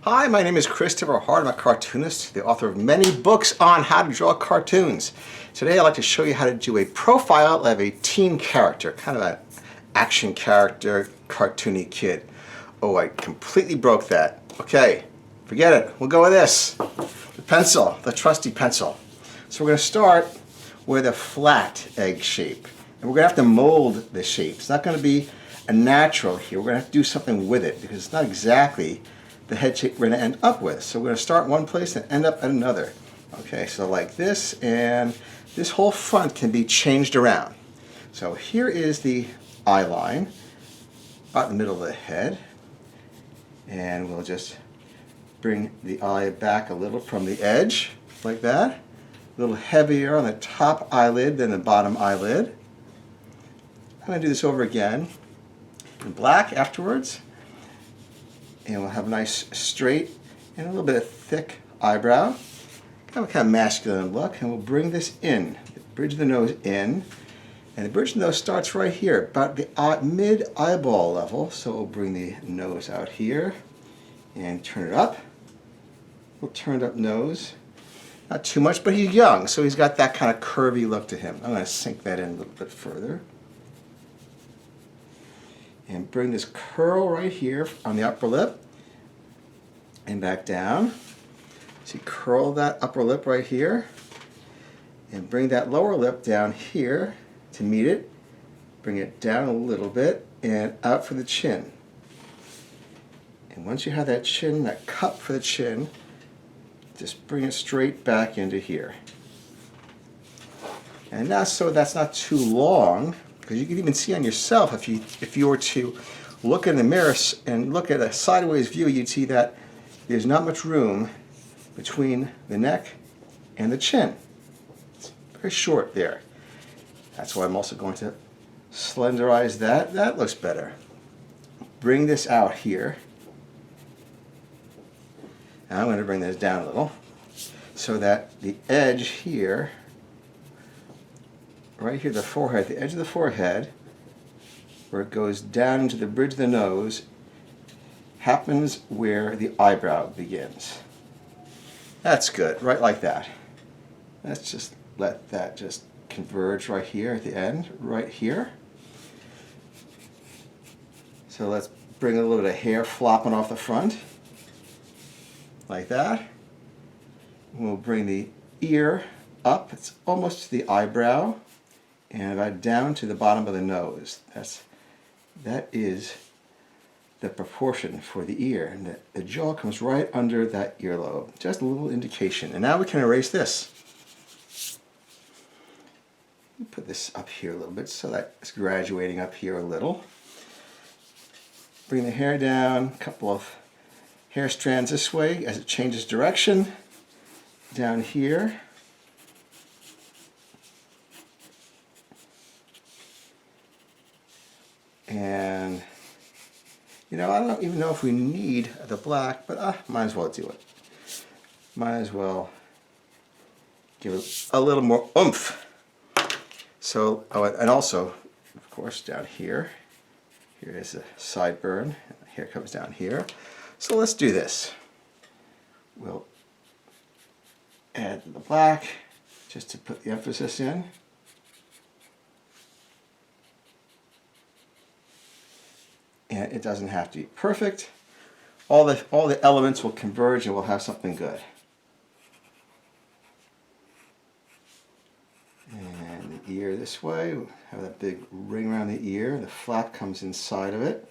Hi, my name is Christopher Hart. I'm a cartoonist, the author of many books on how to draw cartoons. Today I'd like to show you how to do a profile of a teen character, kind of an action character, cartoony kid. Oh, I completely broke that. Okay, forget it. We'll go with this. The pencil, the trusty pencil. So we're going to start with a flat egg shape. And we're going to have to mold the shape. It's not going to be a natural here. We're going to have to do something with it because it's not exactly the head shape we're going to end up with. So we're going to start in one place and end up at another. Okay, so like this, and this whole front can be changed around. So here is the eye line, about in the middle of the head. And we'll just bring the eye back a little from the edge, like that. A little heavier on the top eyelid than the bottom eyelid. I'm going to do this over again in black afterwards. And we'll have a nice straight and a little bit of thick eyebrow. Have a kind of masculine look, and we'll bring this in. Bridge of the nose in. And the bridge of the nose starts right here, about the mid-eyeball level. So we'll bring the nose out here and turn it up. We'll turn up nose. Not too much, but he's young, so he's got that kind of curvy look to him. I'm going to sink that in a little bit further. And bring this curl right here on the upper lip and back down. So you curl that upper lip right here and bring that lower lip down here to meet it. Bring it down a little bit and out for the chin. And once you have that chin, that cup for the chin, just bring it straight back into here. And now, so that's not too long, because you can even see on yourself, if you were to look in the mirror and look at a sideways view, you'd see that there's not much room between the neck and the chin. It's very short there. That's why I'm also going to slenderize that. That looks better. Bring this out here. Now I'm going to bring this down a little so that the edge here, right here, the forehead, the edge of the forehead, where it goes down into the bridge of the nose, happens where the eyebrow begins. That's good, right like that. Let's just let that just converge right here at the end, right here. So let's bring a little bit of hair flopping off the front, like that. We'll bring the ear up, it's almost to the eyebrow, and about down to the bottom of the nose. That is the proportion for the ear, and the jaw comes right under that earlobe. Just a little indication. And now we can erase this. Put this up here a little bit so that it's graduating up here a little. Bring the hair down, a couple of hair strands this way as it changes direction. Down here. And, you know, I don't even know if we need the black, but might as well do it. Might as well give it a little more oomph. So, oh, and also, of course, down here, here is a sideburn. Hair comes down here. So let's do this. We'll add the black just to put the emphasis in. And it doesn't have to be perfect. All the elements will converge and we'll have something good. And the ear this way, we'll have that big ring around the ear. The flap comes inside of it.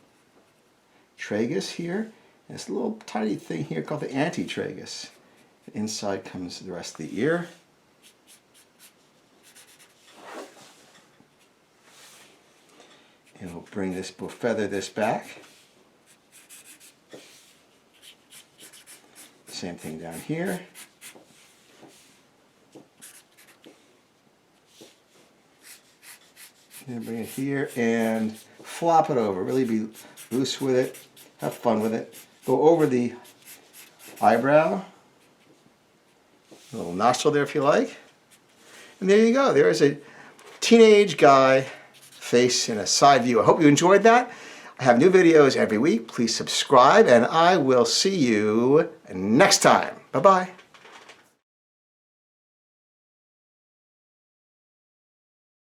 Tragus here. And this little tiny thing here called the antitragus. Inside comes the rest of the ear. And we'll bring this, we'll feather this back. Same thing down here. And bring it here and flop it over. Really be loose with it. Have fun with it. Go over the eyebrow. A little nostril there if you like. And there you go. There is a teenage guy face in a side view. I hope you enjoyed that. I have new videos every week. Please subscribe, and I will see you next time. Bye-bye.